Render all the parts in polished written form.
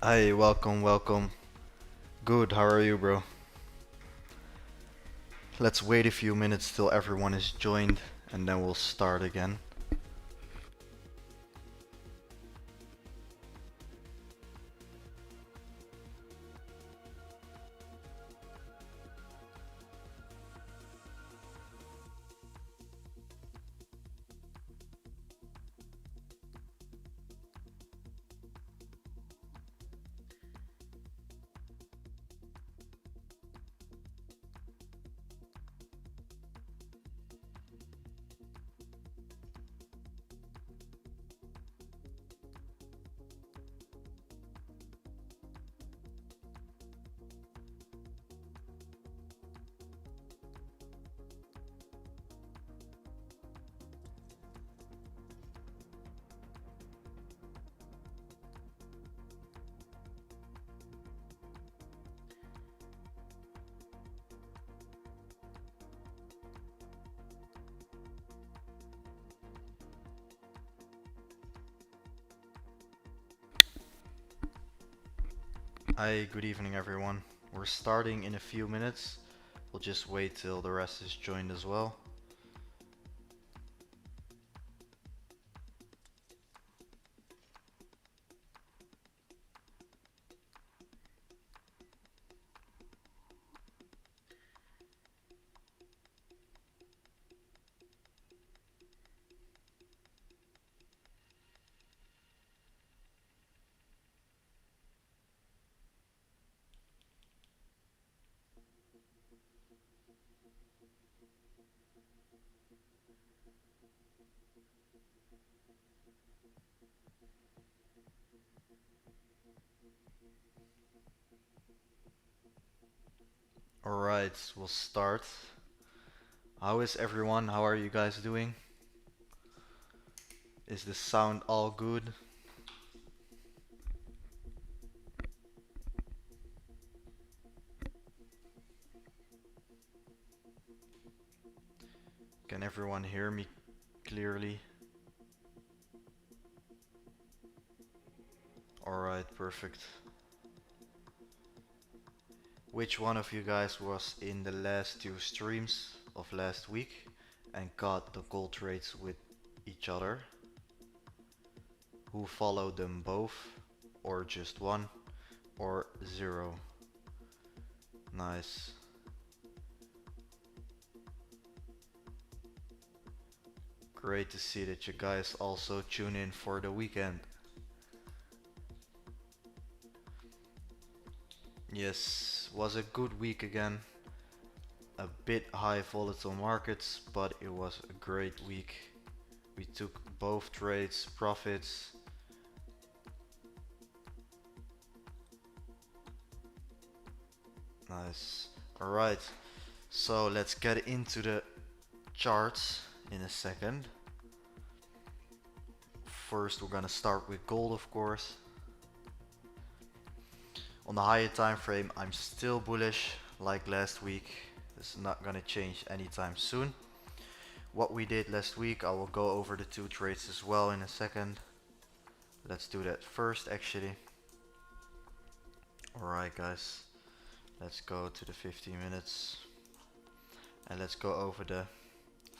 Hi, welcome. Good, how are you, bro? Let's wait a few minutes till everyone is joined and then we'll start again. Hi, good evening, everyone. We're starting in a few minutes. We'll just wait till the rest is joined as well. Alright, we'll start. How is everyone? How are you guys doing? Is the sound all good? Can everyone hear me clearly? Alright, perfect. Which one of you guys was in the last two streams of last week and got the gold trades with each other? Who followed them both, or just one, or zero? Nice. Great to see that you guys also tune in for the weekend. Yes, was a good week again. A bit high volatile markets, but it was a great week. We took both trades, profits. Nice. Alright, so let's get into the charts in a second. First, we're gonna start with gold, of course. On the higher time frame, I'm still bullish like last week. This is not gonna change anytime soon. What we did last week, I will go over the two trades as well in a second. Let's do that first, actually. Alright, guys. Let's go to the 15 minutes. And let's go over the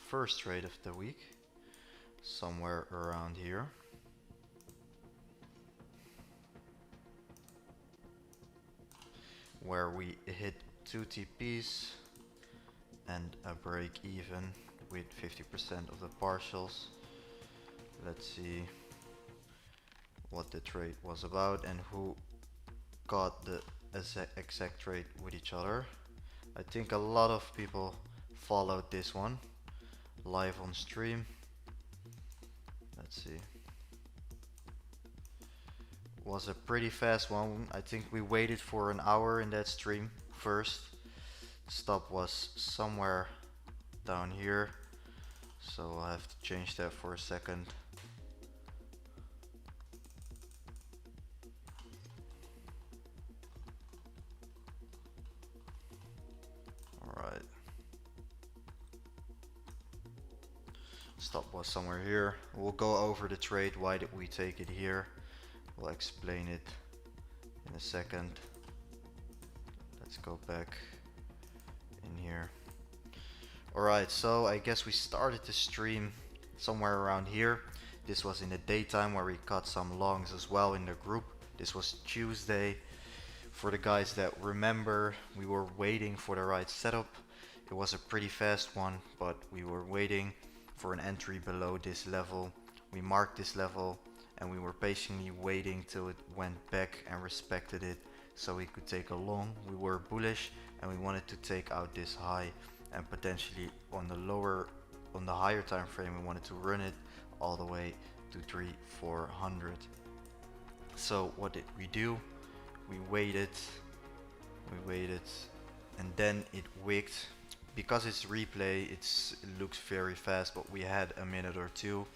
first trade of the week. Somewhere around here. Where we hit 2 TPs and a break even with 50% of the partials. Let's see what the trade was about and who got the exact trade with each other. I think a lot of people followed this one live on stream. Let's see. Was a pretty fast one. I think we waited for an hour in that stream first. Stop was somewhere down here, so I'll have to change that for a second. Alright. Stop was somewhere here. We'll go over the trade. Why did we take it here? We'll explain it in a second. Let's go back in here. Alright, so I guess we started the stream somewhere around here. This was in the daytime where we cut some longs as well in the group. This was Tuesday. For the guys that remember, we were waiting for the right setup. It was a pretty fast one, but we were waiting for an entry below this level. We marked this level and we were patiently waiting till it went back and respected it so we could take a long. We were bullish and we wanted to take out this high, and potentially on the higher time frame we wanted to run it all the way to 3,400. So what did we do? We waited, and then it wigged. Because it's replay, it looks very fast, but we had a minute or two.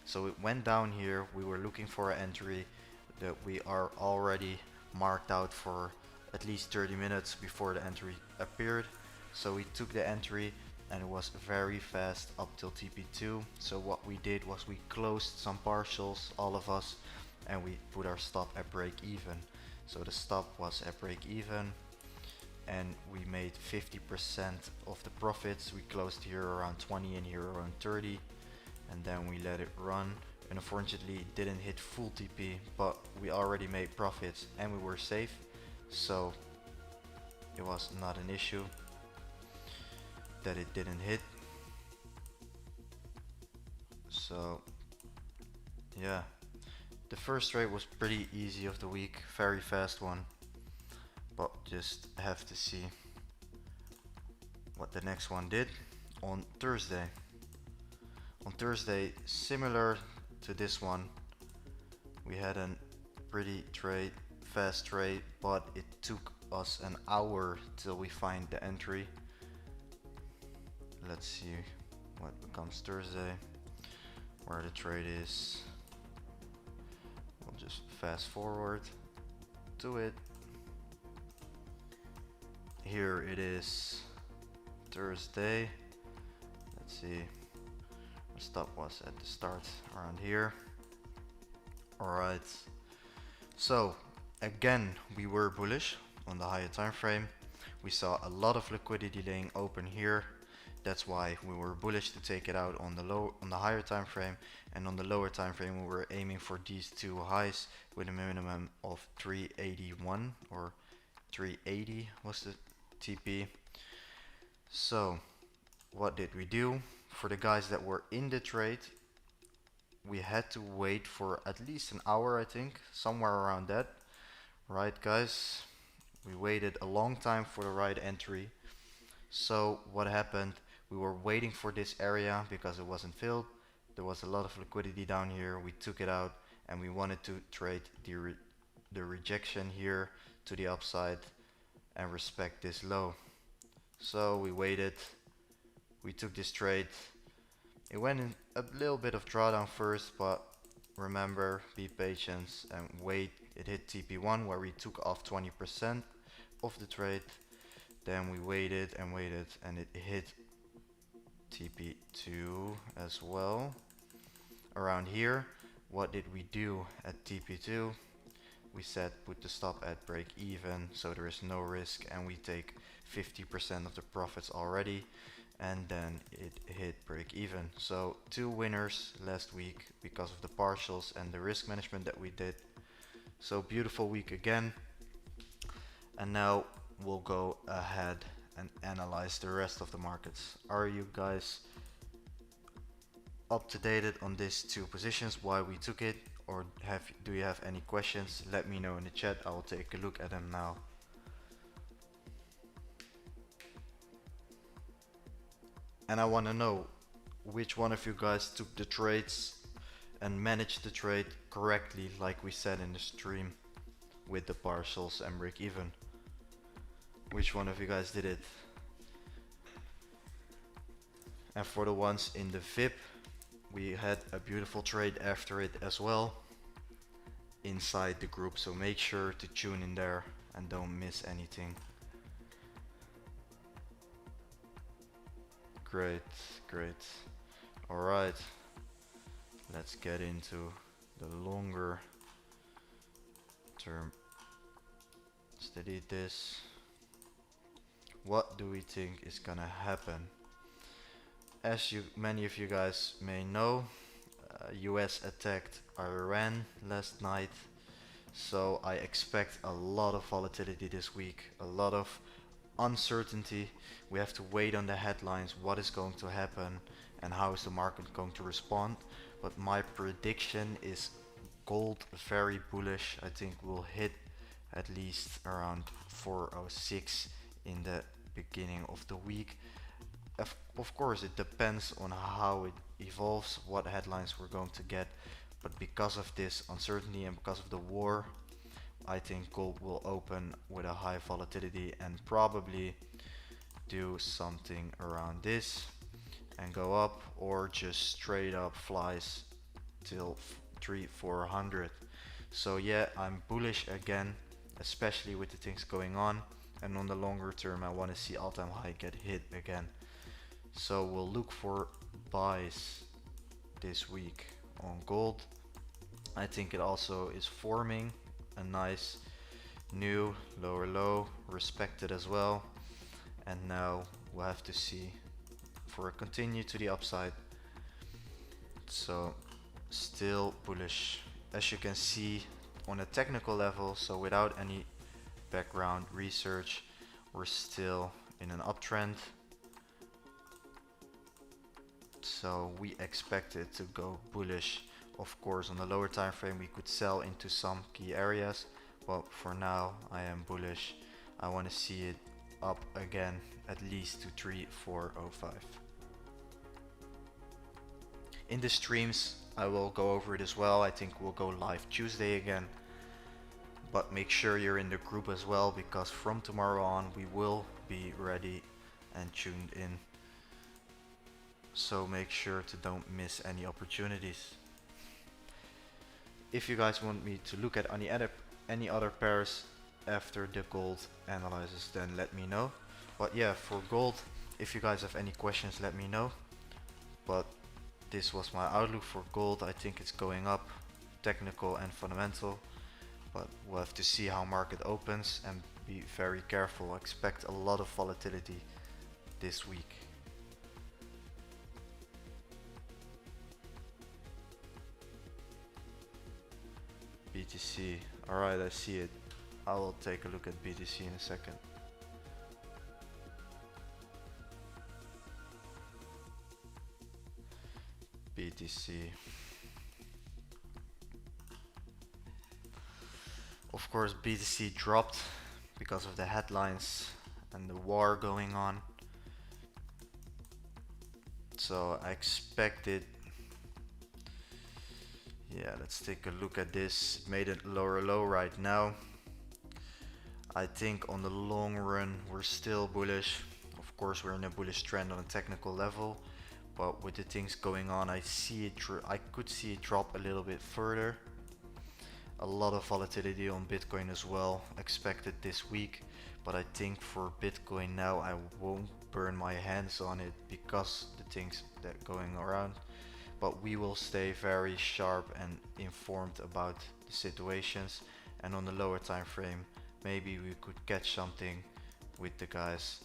So it went down here. We were looking for an entry that we are already marked out for at least 30 minutes before the entry appeared. So we took the entry and it was very fast up till TP2. So what we did was we closed some partials, all of us, and we put our stop at break even. So the stop was at break even and we made 50% of the profits. We closed here around 20 and here around 30, and then we let it run. And unfortunately it didn't hit full TP, but we already made profits and we were safe, so it was not an issue that it didn't hit. So yeah, the first trade was pretty easy of the week, very fast one, but just have to see what the next one did on Thursday. On Thursday, similar to this one, we had a pretty fast trade, but it took us an hour till we find the entry. Let's see what becomes Thursday, where the trade is. We'll just fast forward to it. Here it is, Thursday. Let's see, the stop was at the start around here. Alright, so again we were bullish on the higher time frame. We saw a lot of liquidity laying open here. That's why we were bullish to take it out on the higher time frame, and on the lower time frame we were aiming for these two highs with a minimum of 381 or 380 was the TP. So what did we do? For the guys that were in the trade, we had to wait for at least an hour, I think, somewhere around that. Right, guys? We waited a long time for the right entry. So what happened? We were waiting for this area because it wasn't filled. There was a lot of liquidity down here. We took it out and we wanted to trade the rejection here to the upside and respect this low. So we waited. We took this trade. It went in a little bit of drawdown first, but remember, be patient and wait. It hit TP1 where we took off 20% of the trade. Then we waited and waited and it hit TP2 as well. Around here, what did we do at TP2? We said put the stop at break even so there is no risk, and we take 50% of the profits already, and then it hit break even. So 2 winners last week because of the partials and the risk management that we did. So beautiful week again. And now we'll go ahead and analyze the rest of the markets. Are you guys up to date on these 2 positions, why we took it, or do you have any questions? Let me know in the chat. I will take a look at them now. And I want to know which one of you guys took the trades and managed the trade correctly, like we said in the stream, with the partials and break even. Which one of you guys did it? And for the ones in the VIP, we had a beautiful trade after it as well inside the group, so make sure to tune in there and don't miss anything. Great, great. Alright, let's get into the longer term Let's delete this. What do we think is gonna happen? As many of you guys may know, US attacked Iran last night, so I expect a lot of volatility this week, a lot of uncertainty. We have to wait on the headlines, what is going to happen and how is the market going to respond. But my prediction is gold very bullish. I think we'll hit at least around 406 in the beginning of the week. Of course, it depends on how it evolves, what headlines we're going to get. But because of this uncertainty and because of the war, I think gold will open with a high volatility and probably do something around this and go up, or just straight up flies till 300-400. So yeah, I'm bullish again, especially with the things going on, and on the longer term I want to see all-time high get hit again. So we'll look for buys this week on gold. I think it also is forming a nice new lower low, respected as well, and now we'll have to see for a continue to the upside. So still bullish, as you can see on a technical level. So without any background research, we're still in an uptrend, so we expect it to go bullish. Of course, on the lower time frame we could sell into some key areas, but for now I am bullish. I want to see it up again at least to 3405. In the streams I will go over it as well. I think we'll go live Tuesday again, but make sure you're in the group as well, because from tomorrow on we will be ready and tuned in. So make sure to don't miss any opportunities. If you guys want me to look at any other pairs after the gold analysis, then let me know. But yeah, for gold, if you guys have any questions, let me know. But this was my outlook for gold. I think it's going up, technical and fundamental, but we'll have to see how market opens and be very careful. Expect a lot of volatility this week. BTC, alright, I see it. I will take a look at BTC in a second. BTC. Of course, BTC dropped because of the headlines and the war going on. So I expected. Yeah, let's take a look at this. It made it lower low right now. I think on the long run we're still bullish. Of course, we're in a bullish trend on a technical level, but with the things going on, I could see it drop a little bit further. A lot of volatility on Bitcoin as well expected this week, but I think for Bitcoin now I won't burn my hands on it because the things that going around. But we will stay very sharp and informed about the situations, and on the lower time frame maybe we could catch something with the guys,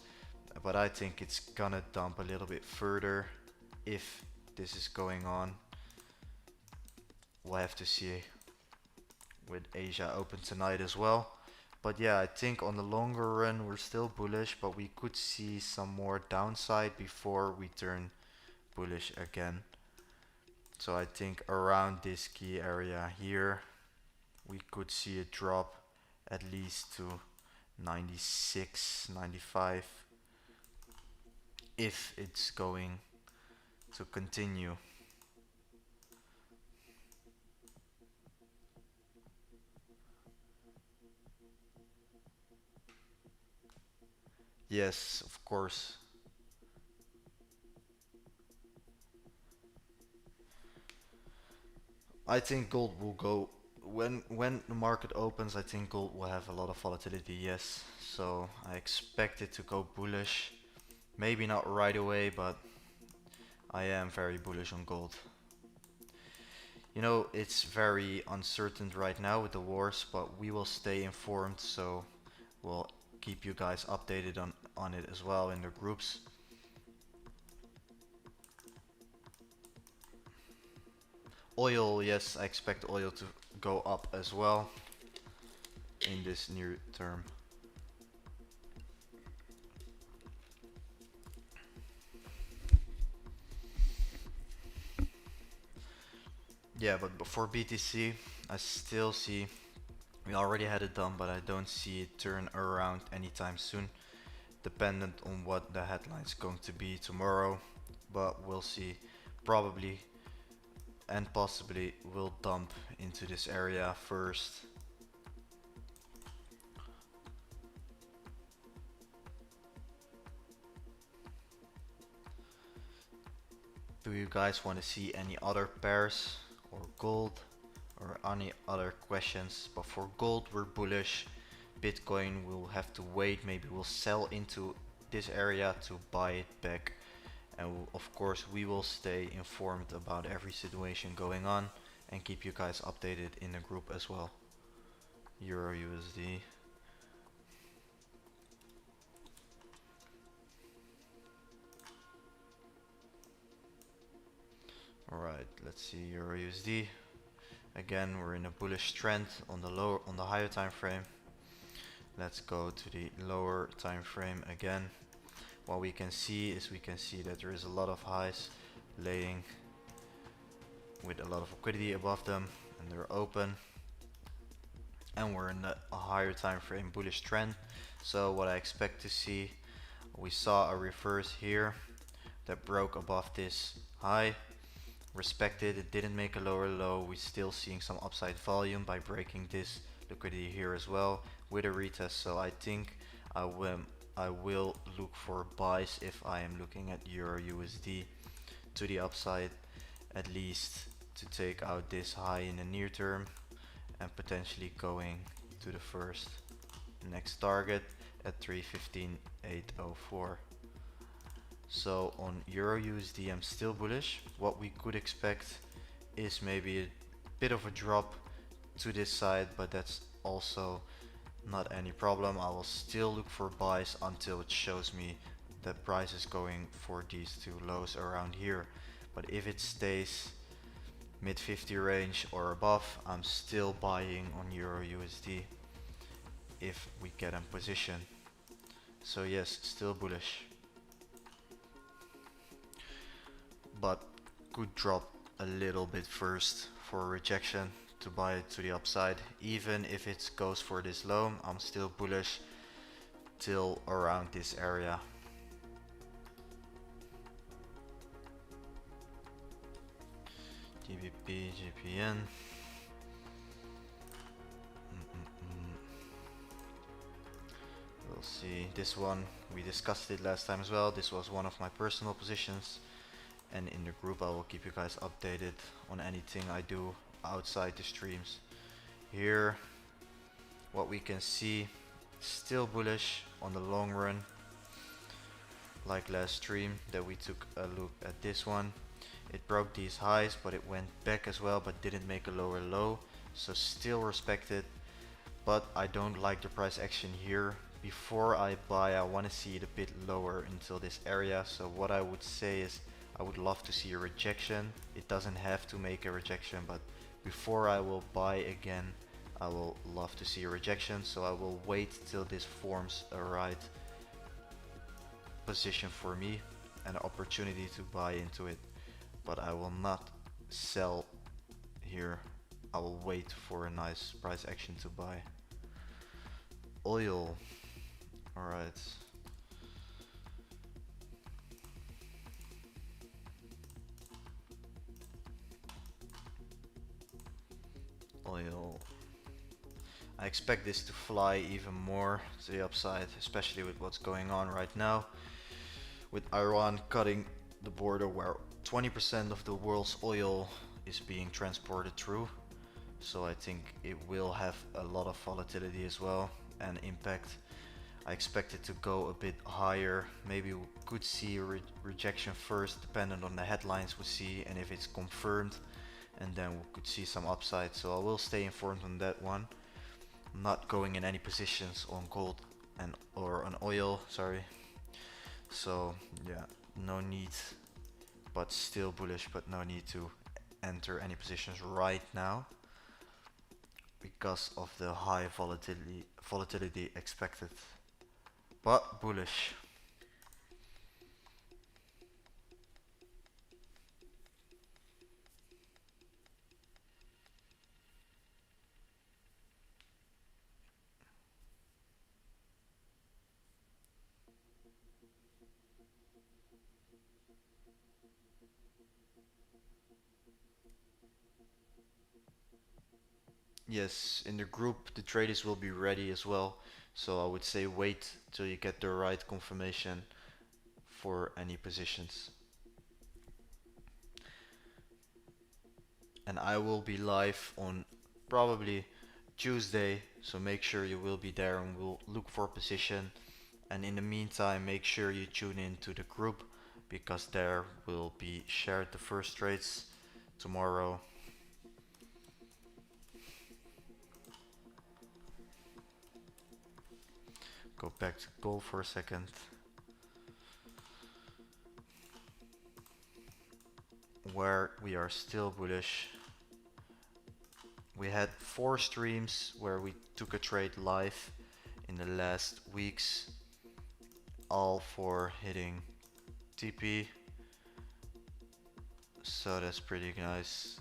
but I think it's gonna dump a little bit further if this is going on. We'll have to see with Asia open tonight as well. But yeah, I think on the longer run we're still bullish, but we could see some more downside before we turn bullish again. So I think around this key area here we could see a drop at least to 96, 95 if it's going to continue. Yes, of course. I think gold will go when the market opens. I think gold will have a lot of volatility. Yes, so I expect it to go bullish. Maybe not right away, but I am very bullish on gold. You know, it's very uncertain right now with the wars, but we will stay informed. So We'll keep you guys updated on it as well in the groups. Oil, yes, I expect oil to go up as well in this near term. Yeah, but before BTC, I still see, we already had it done, but I don't see it turn around anytime soon, dependent on what the headline's going to be tomorrow, but we'll see. Probably and possibly will dump into this area first. Do you guys want to see any other pairs or gold or any other questions? But for gold we're bullish. Bitcoin we'll have to wait, maybe we'll sell into this area to buy it back, and of course we will stay informed about every situation going on and keep you guys updated in the group as well. Euro USD. Alright, let's see Euro USD. Again, we're in a bullish trend on the higher time frame. Let's go to the lower time frame again. What we can see is that there is a lot of highs laying with a lot of liquidity above them, and they're open. And we're in a higher time frame bullish trend. So what I expect to see, we saw a reverse here that broke above this high. Respected, it didn't make a lower low. We're still seeing some upside volume by breaking this liquidity here as well with a retest. So I think I will look for buys if I am looking at Euro USD to the upside, at least to take out this high in the near term and potentially going to the first next target at 315.804. So on Euro USD I'm still bullish. What we could expect is maybe a bit of a drop to this side, but that's also not any problem. I will still look for buys until it shows me that price is going for these two lows around here. But if it stays mid 50 range or above, I'm still buying on Euro USD if we get in position. So yes, still bullish, but could drop a little bit first for rejection to buy it to the upside. Even if it goes for this low, I'm still bullish till around this area. GBP, GPN. We'll see. This one, we discussed it last time as well. This was one of my personal positions. And in the group I will keep you guys updated on anything I do outside the streams. Here, what we can see, still bullish on the long run. Like last stream that we took a look at this one. It broke these highs, but it went back as well, but didn't make a lower low. So still respected, but I don't like the price action here. Before I buy, I want to see it a bit lower until this area. So what I would say is, I would love to see a rejection. It doesn't have to make a rejection, but before I will buy again, I will love to see a rejection. So I will wait till this forms a right position for me, an opportunity to buy into it. But I will not sell here. I will wait for a nice price action to buy. Oil. Alright. Oil. I expect this to fly even more to the upside, especially with what's going on right now, with Iran cutting the border where 20% of the world's oil is being transported through. So I think it will have a lot of volatility as well and impact. I expect it to go a bit higher. Maybe we could see a rejection first, depending on the headlines we see and if it's confirmed, and then we could see some upside. So I will stay informed on that one. I'm not going in any positions on gold and or on oil, sorry. So yeah, no need, but still bullish, but no need to enter any positions right now because of the high volatility expected, but bullish. Yes, in the group the traders will be ready as well, so I would say wait till you get the right confirmation for any positions. And I will be live on probably Tuesday, so make sure you will be there and we'll look for position. And in the meantime, make sure you tune in to the group because there will be shared the first trades tomorrow. Go back to gold for a second. Where we are still bullish. We had 4 streams where we took a trade live in the last weeks, all for hitting TP, so that's pretty nice.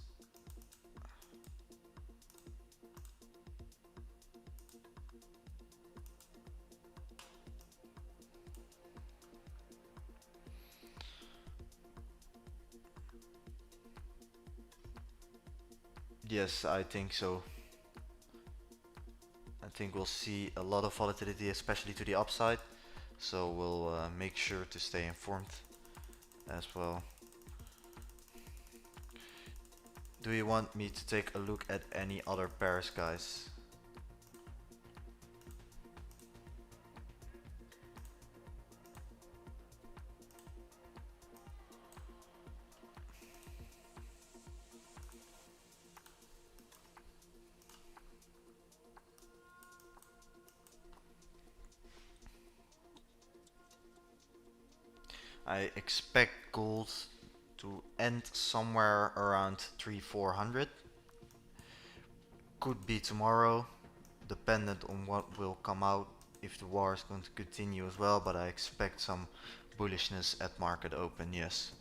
Yes, I think so. I think we'll see a lot of volatility, especially to the upside, so we'll make sure to stay informed as well. Do you want me to take a look at any other pairs, guys? I expect gold to end somewhere around 3,400. Could be tomorrow, dependent on what will come out, if the war is going to continue as well, but I expect some bullishness at market open, yes.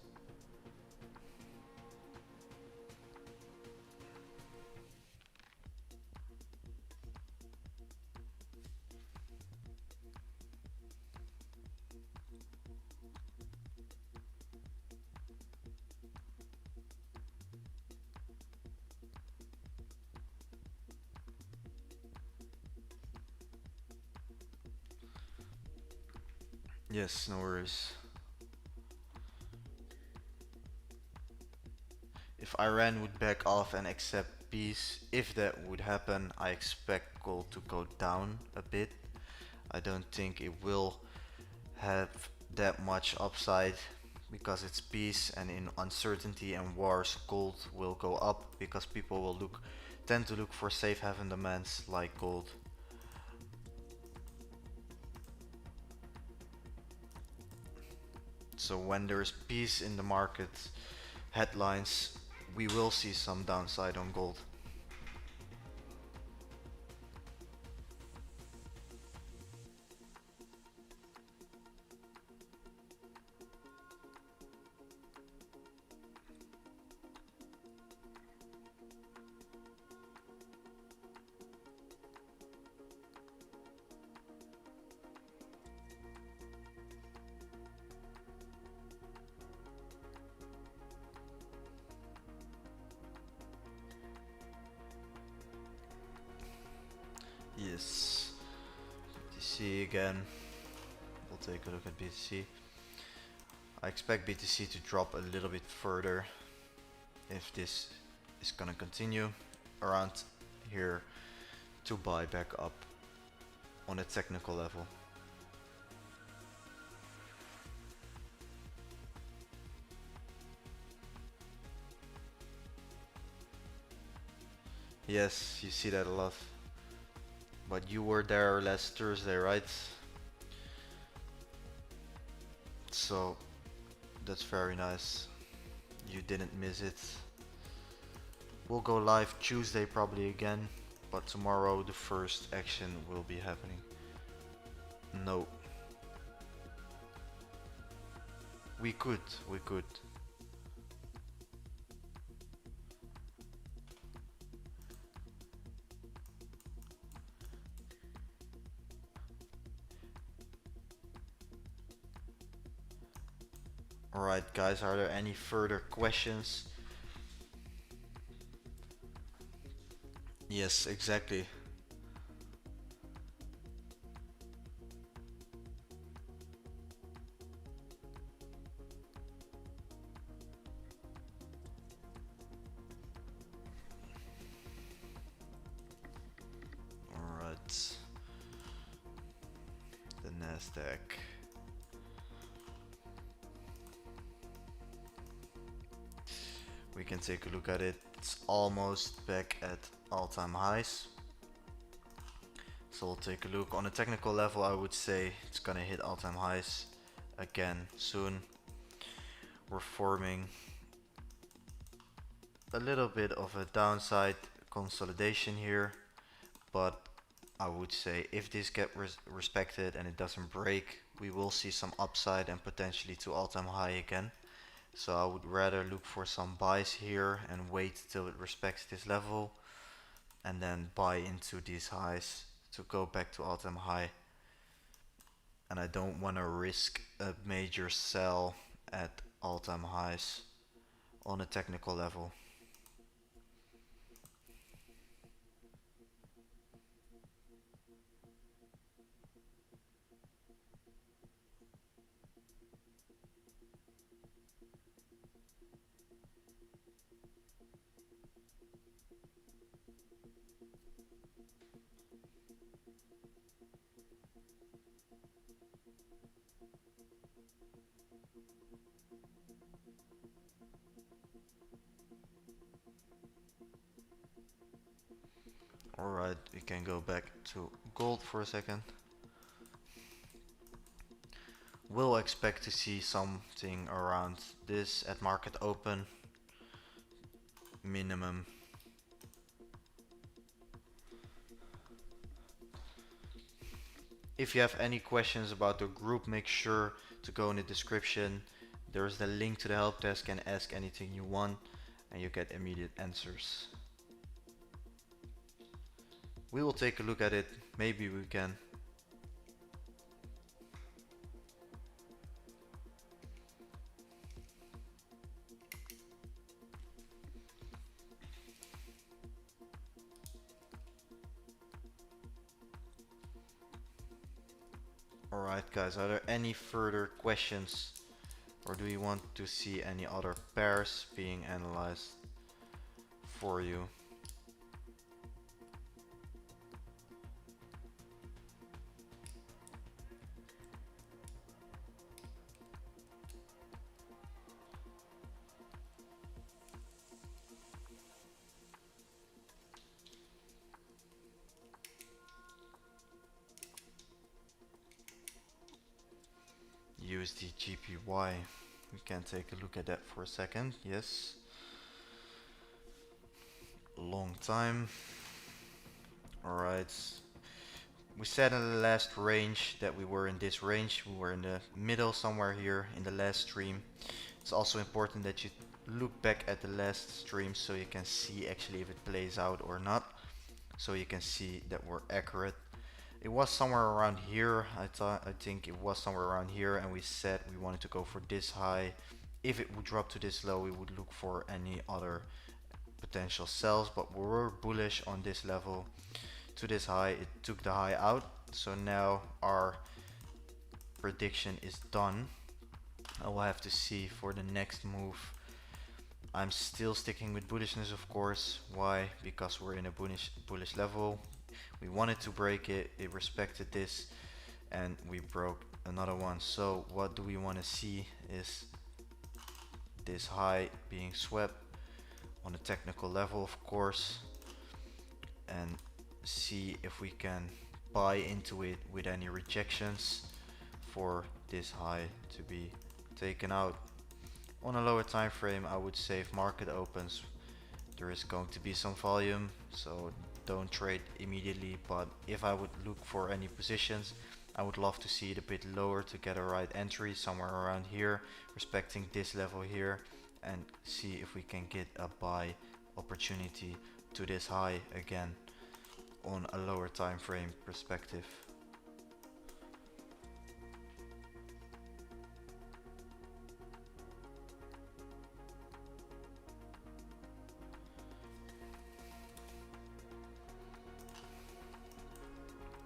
Yes, no worries. If Iran would back off and accept peace, if that would happen, I expect gold to go down a bit. I don't think it will have that much upside because it's peace, and in uncertainty and wars gold will go up because people will tend to look for safe haven demands like gold. So when there is peace in the market headlines, we will see some downside on gold. Yes, BTC again. We'll take a look at BTC. I expect BTC to drop a little bit further if this is gonna continue around here to buy back up on a technical level. Yes, you see that a lot. But you were there last Thursday, right? So that's very nice. You didn't miss it. We'll go live Tuesday probably again, but tomorrow the first action will be happening. No. We could. Alright guys, are there any further questions? Yes, exactly. Alright. The Nasdaq. We can take a look at it. It's almost back at all-time highs. So we'll take a look. On a technical level, I would say it's gonna hit all-time highs again soon. We're forming a little bit of a downside consolidation here, but I would say if this gets respected and it doesn't break, we will see some upside and potentially to all-time high again. So I would rather look for some buys here and wait till it respects this level and then buy into these highs to go back to all-time high. And I don't want to risk a major sell at all-time highs on a technical level. Alright, we can go back to gold for a second. We'll expect to see something around this at market open minimum. If you have any questions about the group, make sure to go in the description. There's the link to the help desk and ask anything you want and you get immediate answers. We will take a look at it. Maybe we can. Alright guys, are there any further questions or do you want to see any other pairs being analyzed for you? USD GPY. We can take a look at that for a second. Yes. Long time. Alright. We said in the last range that we were in this range. We were in the middle somewhere here in the last stream. It's also important that you look back at the last stream so you can see actually if it plays out or not. So you can see that we're accurate. It was somewhere around here. I think it was somewhere around here, and we said we wanted to go for this high. If it would drop to this low, we would look for any other potential sells, but we were bullish on this level to this high. It took the high out, so now our prediction is done. I will have to see for the next move. I'm still sticking with bullishness, of course. Why? Because we're in a bullish level. We wanted to break it, it respected this, and we broke another one. So what do we want to see is this high being swept on a technical level, of course, and see if we can buy into it with any rejections for this high to be taken out. On a lower time frame, I would say if market opens, there is going to be some volume, so don't trade immediately. But if I would look for any positions, I would love to see it a bit lower to get a right entry somewhere around here, respecting this level here, and see if we can get a buy opportunity to this high again on a lower time frame perspective.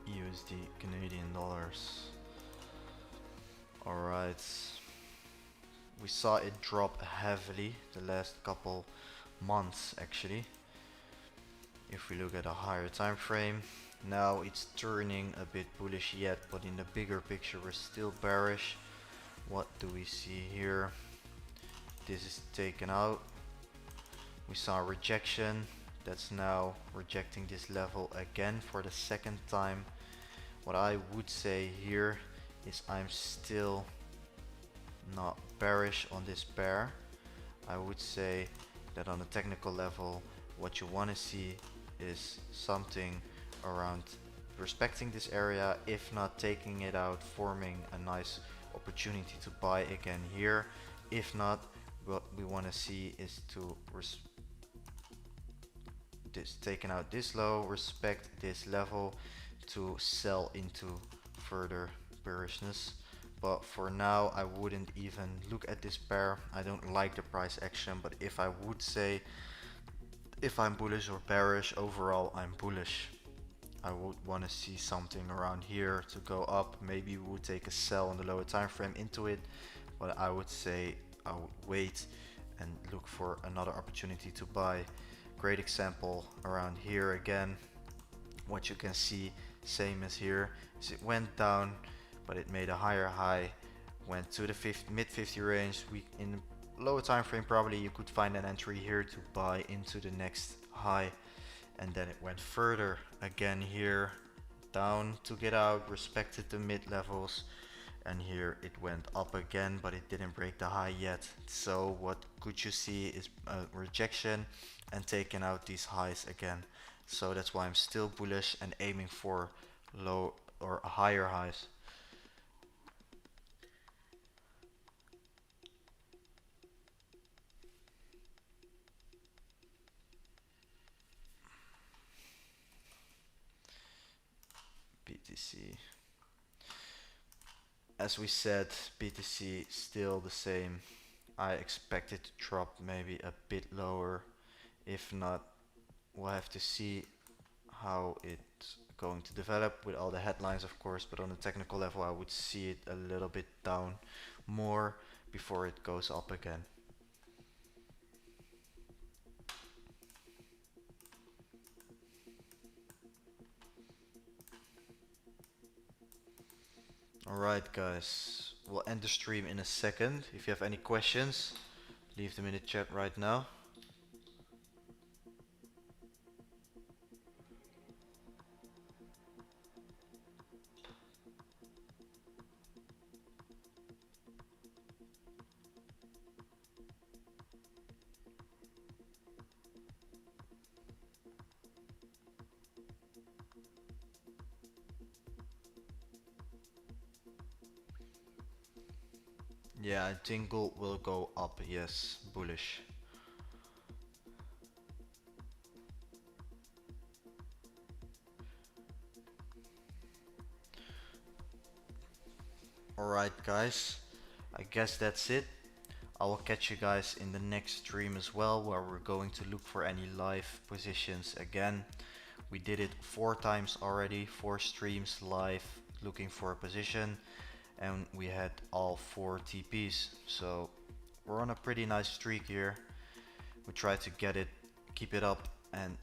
USD Canadian dollars. Alright, we saw it drop heavily the last couple months actually. If we look at a higher time frame, now it's turning a bit bullish yet, but in the bigger picture we're still bearish. What do we see here? This is taken out. We saw a rejection. That's now rejecting this level again for the second time. What I would say here is I'm still not bearish on this pair. I would say that on a technical level, what you want to see is something around respecting this area, if not taking it out, forming a nice opportunity to buy again here. If not, what we want to see is to taking out this low, respect this level to sell into further bearishness. But for now I wouldn't even look at this pair. I don't like the price action, but if I would say if I'm bullish or bearish, overall I'm bullish. I would want to see something around here to go up. Maybe we would take a sell on the lower time frame into it, but I would say I would wait and look for another opportunity to buy. Great example around here again. What you can see, same as here, is it went down, but it made a higher high, went to the mid 50 range. In the lower time frame, probably you could find an entry here to buy into the next high, and then it went further again here, down to get out, respected the mid levels, and here it went up again, but it didn't break the high yet. So what could you see is a rejection and taking out these highs again. So that's why I'm still bullish and aiming for low or higher highs. BTC. As we said, BTC still the same. I expect it to drop maybe a bit lower. If not, we'll have to see how it's going to develop with all the headlines, of course, but on a technical level I would see it a little bit down more before it goes up again. Alright guys, we'll end the stream in a second. If you have any questions, leave them in the chat right now. Yeah, I think gold will go up, yes, bullish. Alright guys, I guess that's it. I will catch you guys in the next stream as well, where we're going to look for any live positions again. We did it 4 times already, 4 streams live looking for a position, and we had all 4 TPs. So we're on a pretty nice streak here. We try to get it, keep it up, and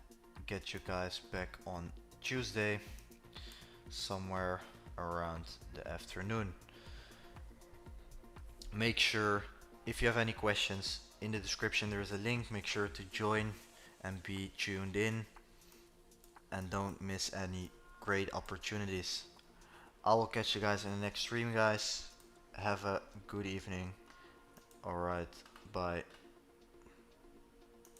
get you guys back on Tuesday somewhere around the afternoon. Make sure, if you have any questions, in the description there is a link. Make sure to join and be tuned in, and don't miss any great opportunities. I will catch you guys in the next stream, guys. have a good evening. Alright, bye.